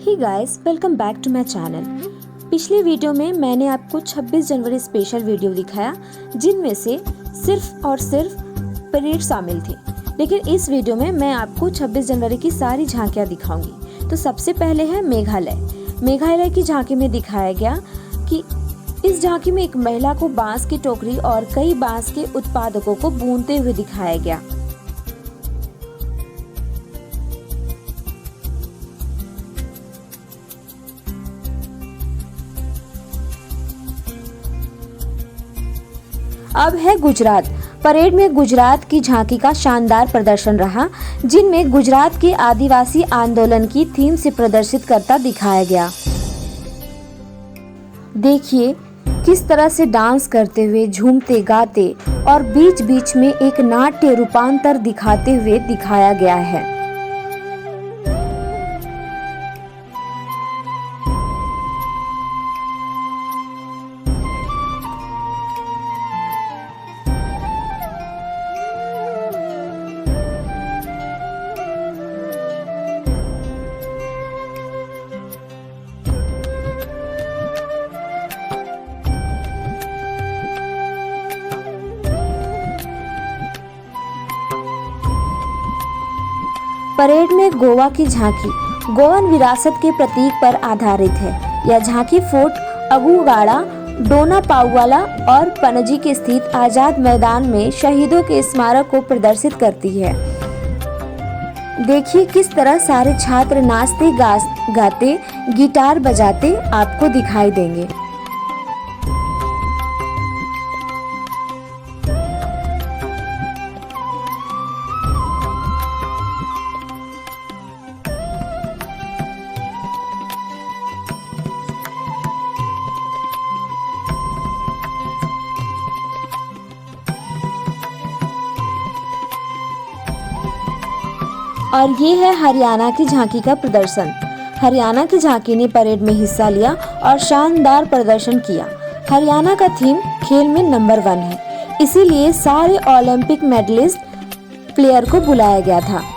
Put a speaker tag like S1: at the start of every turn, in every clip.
S1: Hey guys, welcome back to my channel. पिछले video में मैंने आपको 26 जनवरी स्पेशल वीडियो दिखाया जिनमें से सिर्फ और सिर्फ परेड शामिल थी। लेकिन इस वीडियो में मैं आपको 26 जनवरी की सारी झांकियां दिखाऊंगी। तो सबसे पहले है मेघालय की झांकी में दिखाया गया कि इस झांकी में एक महिला को बांस की टोकरी और कई बांस के उत्पादकों को बुनते हुए दिखाया गया। अब है गुजरात। परेड में गुजरात की झांकी का शानदार प्रदर्शन रहा, जिनमें गुजरात के आदिवासी आंदोलन की थीम से प्रदर्शित करता दिखाया गया। देखिए किस तरह से डांस करते हुए, झूमते गाते और बीच बीच में एक नाट्य रूपांतर दिखाते हुए दिखाया गया है। परेड में गोवा की झांकी गोवन विरासत के प्रतीक पर आधारित है। यह झांकी फोर्ट अगुगाड़ा, डोना पाउवाला और पणजी के स्थित आजाद मैदान में शहीदों के स्मारक को प्रदर्शित करती है। देखिए किस तरह सारे छात्र नाचते गाते गिटार बजाते आपको दिखाई देंगे। और ये है हरियाणा की झांकी का प्रदर्शन। हरियाणा की झांकी ने परेड में हिस्सा लिया और शानदार प्रदर्शन किया। हरियाणा का थीम खेल में नंबर 1 है, इसीलिए सारे ओलंपिक मेडलिस्ट प्लेयर को बुलाया गया था।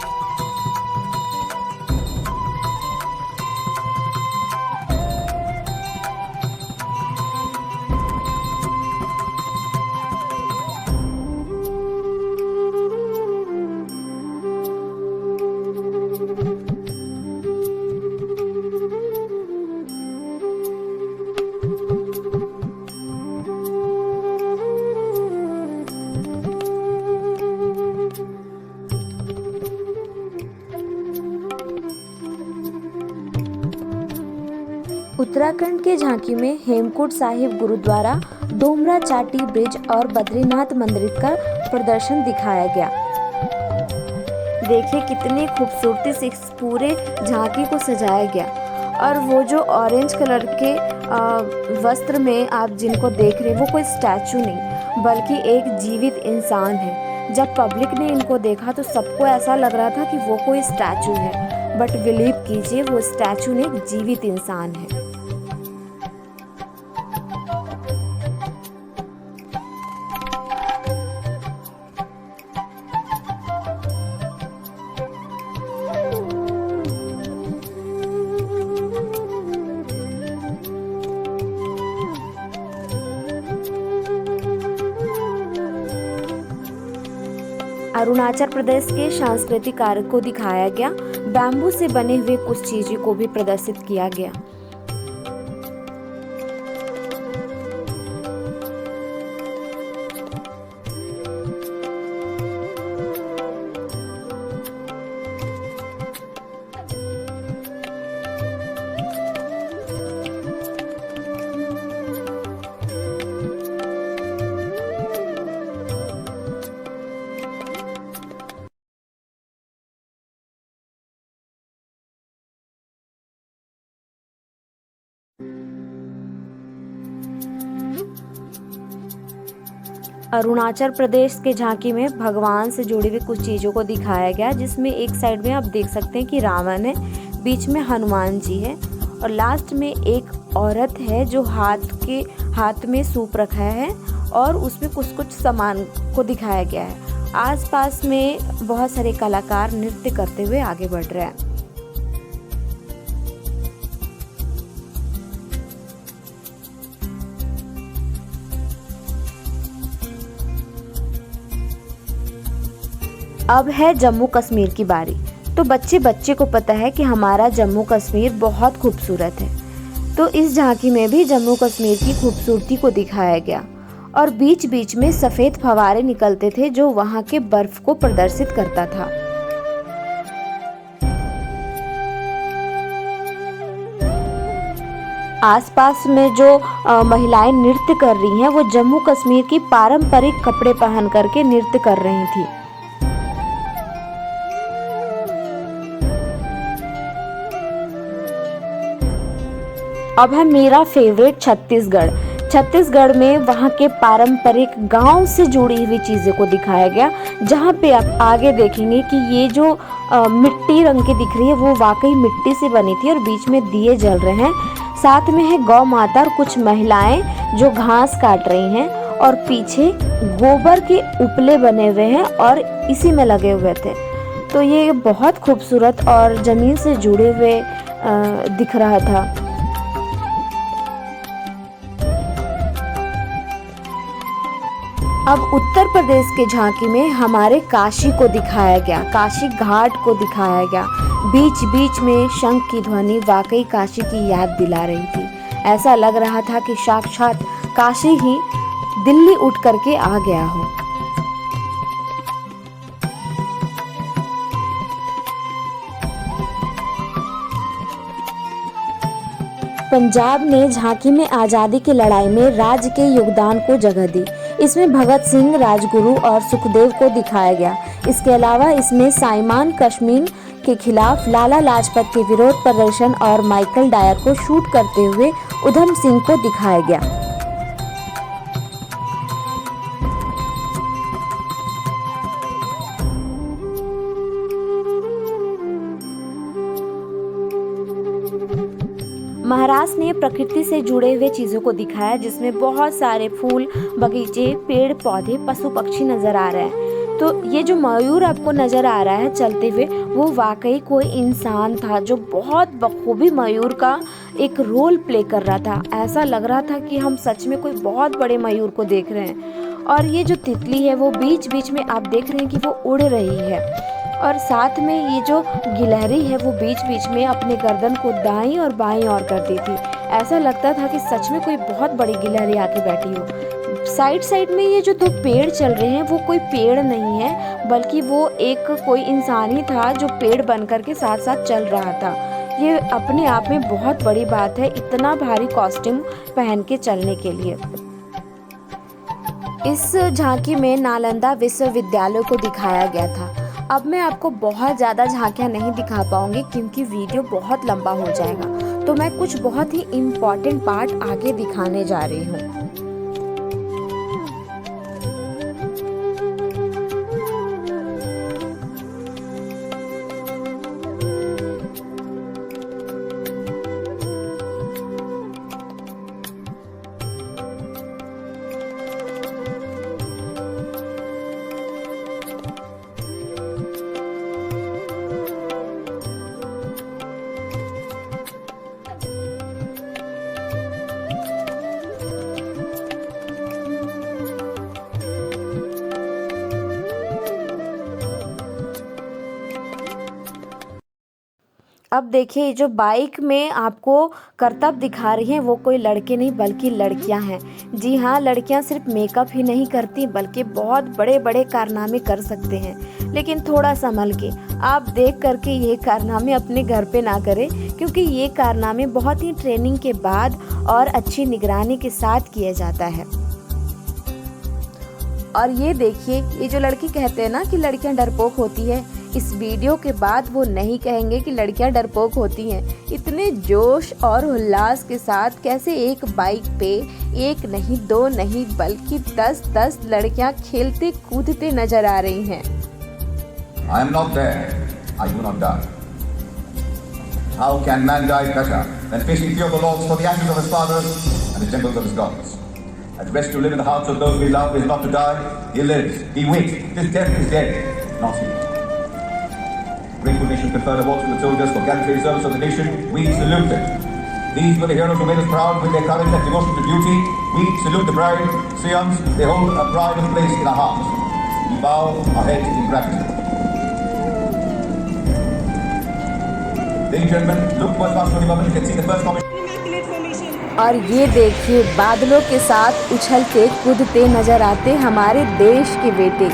S1: उत्तराखंड के झांकी में हेमकुंड साहिब गुरुद्वारा, डोमरा चाटी ब्रिज और बद्रीनाथ मंदिर का प्रदर्शन दिखाया गया। देखिए कितनी खूबसूरती से इस पूरे झांकी को सजाया गया। और वो जो ऑरेंज कलर के वस्त्र में आप जिनको देख रहे हैं वो कोई स्टैचू नहीं बल्कि एक जीवित इंसान है। जब पब्लिक ने इनको देखा तो सबको ऐसा लग रहा था कि वो कोई स्टैचू है, बट बिलीव कीजिए वो स्टैचू नहीं, एक जीवित इंसान है। अरुणाचल प्रदेश के सांस्कृतिक कार्य को दिखाया गया। बैम्बू से बने हुए कुछ चीजों को भी प्रदर्शित किया गया। अरुणाचल प्रदेश के झांकी में भगवान से जुड़ी हुई कुछ चीज़ों को दिखाया गया, जिसमें एक साइड में आप देख सकते हैं कि रावण है, बीच में हनुमान जी है और लास्ट में एक औरत है जो हाथ में सूप रखा है और उसमें कुछ सामान को दिखाया गया है। आसपास में बहुत सारे कलाकार नृत्य करते हुए आगे बढ़ रहे हैं। अब है जम्मू कश्मीर की बारी। तो बच्चे बच्चे को पता है कि हमारा जम्मू कश्मीर बहुत खूबसूरत है। तो इस झांकी में भी जम्मू कश्मीर की खूबसूरती को दिखाया गया और बीच बीच में सफ़ेद फव्वारे निकलते थे जो वहाँ के बर्फ को प्रदर्शित करता था। आसपास में जो महिलाएं नृत्य कर रही हैं वो जम्मू कश्मीर की पारंपरिक कपड़े पहन करके नृत्य कर रही थी। अब है मेरा फेवरेट छत्तीसगढ़। छत्तीसगढ़ में वहाँ के पारंपरिक गांव से जुड़ी हुई चीज़ों को दिखाया गया, जहाँ पे आप आगे देखेंगे कि ये जो मिट्टी रंग की दिख रही है वो वाकई मिट्टी से बनी थी और बीच में दिए जल रहे हैं। साथ में है गौ माता और कुछ महिलाएं जो घास काट रही हैं और पीछे गोबर के उपले बने हुए हैं और इसी में लगे हुए थे। तो ये बहुत खूबसूरत और ज़मीन से जुड़े हुए दिख रहा था। अब उत्तर प्रदेश के झांकी में हमारे काशी को दिखाया गया, काशी घाट को दिखाया गया। बीच बीच में शंख की ध्वनि वाकई काशी की याद दिला रही थी। ऐसा लग रहा था कि साक्षात काशी ही दिल्ली उठ करके आ गया हो। पंजाब ने झांकी में आज़ादी की लड़ाई में राज्य के योगदान को जगह दी। इसमें भगत सिंह, राजगुरु और सुखदेव को दिखाया गया। इसके अलावा इसमें साइमन कश्मीर के खिलाफ लाला लाजपत के विरोध प्रदर्शन और माइकल डायर को शूट करते हुए उधम सिंह को दिखाया गया। महाराष्ट्र ने प्रकृति से जुड़े हुए चीज़ों को दिखाया, जिसमें बहुत सारे फूल, बगीचे, पेड़ पौधे, पशु पक्षी नज़र आ रहे हैं। तो ये जो मयूर आपको नज़र आ रहा है चलते हुए, वो वाकई कोई इंसान था जो बहुत बखूबी मयूर का एक रोल प्ले कर रहा था। ऐसा लग रहा था कि हम सच में कोई बहुत बड़े मयूर को देख रहे हैं। और ये जो तितली है वो बीच बीच में आप देख रहे हैं कि वो उड़ रही है और साथ में ये जो गिलहरी है वो बीच बीच में अपने गर्दन को दाईं और बाईं ओर करती थी। ऐसा लगता था कि सच में कोई बहुत बड़ी गिलहरी आके बैठी हो। साइड साइड में ये जो दो पेड़ चल रहे हैं वो कोई पेड़ नहीं है, बल्कि वो एक कोई इंसान ही था जो पेड़ बन करके साथ साथ चल रहा था। ये अपने आप में बहुत बड़ी बात है, इतना भारी कॉस्ट्यूम पहन के चलने के लिए। इस झांकी में नालंदा विश्वविद्यालय को दिखाया गया था। अब मैं आपको बहुत ज़्यादा झांकियाँ नहीं दिखा पाऊंगी क्योंकि वीडियो बहुत लंबा हो जाएगा, तो मैं कुछ बहुत ही इम्पॉर्टेंट पार्ट आगे दिखाने जा रही हूँ। अब देखिए जो बाइक में आपको करतब दिखा रही हैं वो कोई लड़के नहीं बल्कि लड़कियां हैं। जी हाँ, लड़कियां सिर्फ मेकअप ही नहीं करती बल्कि बहुत बड़े बड़े कारनामे कर सकते हैं, लेकिन थोड़ा संभल के। आप देख करके ये कारनामे अपने घर पे ना करें क्योंकि ये कारनामे बहुत ही ट्रेनिंग के बाद और अच्छी निगरानी के साथ किया जाता है। और ये देखिए, ये जो लड़की कहते हैं ना कि लड़कियां डरपोक होती है, इस वीडियो के बाद वो नहीं कहेंगे कि लड़कियां डरपोक होती हैं। इतने जोश और उल्लास के साथ कैसे एक बाइक पे एक नहीं दो नहीं बल्कि 10-10 लड़कियां खेलते कूदते नजर आ रही हैं।
S2: I am not there. I do not die. How can man die better than facing fear of the Lord for the ashes of his fathers and the temples of his gods? At rest to live in the hearts of those we love is not to die. He lives. He waits. His death is dead, not he. Grateful nation conferred awards to the soldiers for gallantry service of the nation. We salute them. These were the heroes who made us proud with their courage and devotion to duty. We salute the bride, Sions. They hold a pride of place in our hearts. We bow our heads in gratitude. Ladies and gentlemen, look first past 21. You can see the first comment.
S3: Immaculate formation.
S1: और ये देखिए बादलों के साथ उछलते कूदते नजर आते हमारे देश के बेटे,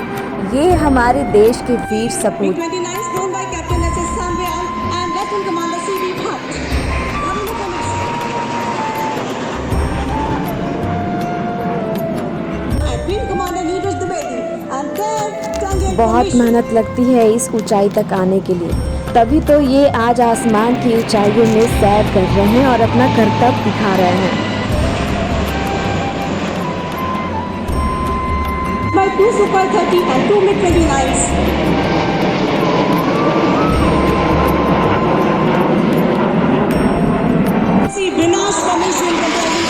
S1: ये हमारे देश के वीर सपूत।
S3: 29 thrown by Captain SS Samwell and Lieutenant Commander C.B. Bhatt. Having the formation. And Wing Commander Neeraj Dwivedi and their Tangier
S1: बहुत
S3: formation.
S1: मेहनत लगती है इस ऊंचाई तक आने के लिए, तभी तो ये आज आसमान की ऊंचाइयों में सैर कर रहे हैं और अपना करतब दिखा रहे हैं।
S3: By 2 Super 30 and 2 MiG-29s. See Vinash formation controlling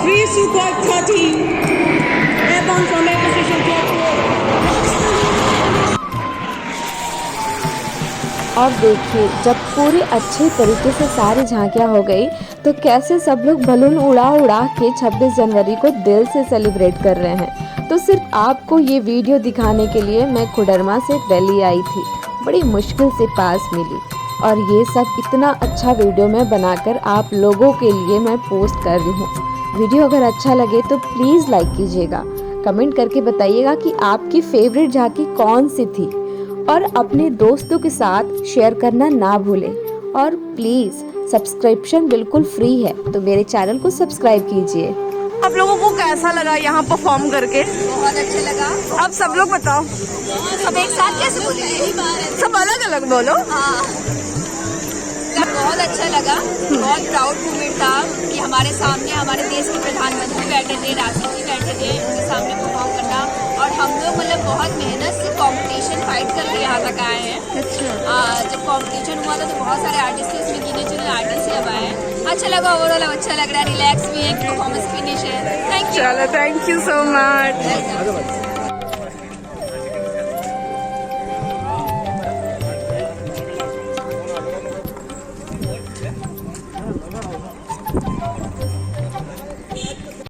S3: 3 Super 30 airborne from air position Jet 4.
S1: और देखिए जब पूरे अच्छे तरीके से सारी झांकियाँ हो गई तो कैसे सब लोग बलून उड़ा उड़ा के 26 जनवरी को दिल से सेलिब्रेट कर रहे हैं। तो सिर्फ आपको ये वीडियो दिखाने के लिए मैं कोडरमा से दिल्ली आई थी, बड़ी मुश्किल से पास मिली और ये सब इतना अच्छा वीडियो मैं बनाकर आप लोगों के लिए मैं पोस्ट कर रही हूँ। वीडियो अगर अच्छा लगे तो प्लीज़ लाइक कीजिएगा, कमेंट करके बताइएगा कि आपकी फेवरेट झांकी कौन सी थी और अपने दोस्तों के साथ शेयर करना ना भूलें। और प्लीज़ सब्सक्रिप्शन बिल्कुल फ्री है, तो मेरे चैनल को सब्सक्राइब कीजिए।
S4: आप लोगों को कैसा लगा यहाँ परफॉर्म करके?
S5: बहुत अच्छा लगा।
S4: अब सब लोग बताओ,
S5: सब एक साथ कैसे बोलेंगे?
S4: सब अलग अलग बोलो।
S5: हाँ, बहुत अच्छा लगा। बहुत प्राउड मोमेंट था कि हमारे सामने हमारे देश के प्रधानमंत्री बैठे थे, राष्ट्रपति बैठे थे, उनके सामने परफॉर्म करना। और हम लोग मतलब बहुत मेहनत से कंपटीशन फाइट करके यहाँ तक आए हैं। जब कंपटीशन हुआ था तो बहुत सारे आर्टिस्ट इसमें गिने चुने आर्टिस्ट अब आए हैं। अच्छा लगा, ओवरऑल अच्छा लग रहा है, रिलैक्स भी है, परफॉर्मेंस फिनिश है। Thank you.
S4: चलो, thank you so much.
S5: Welcome.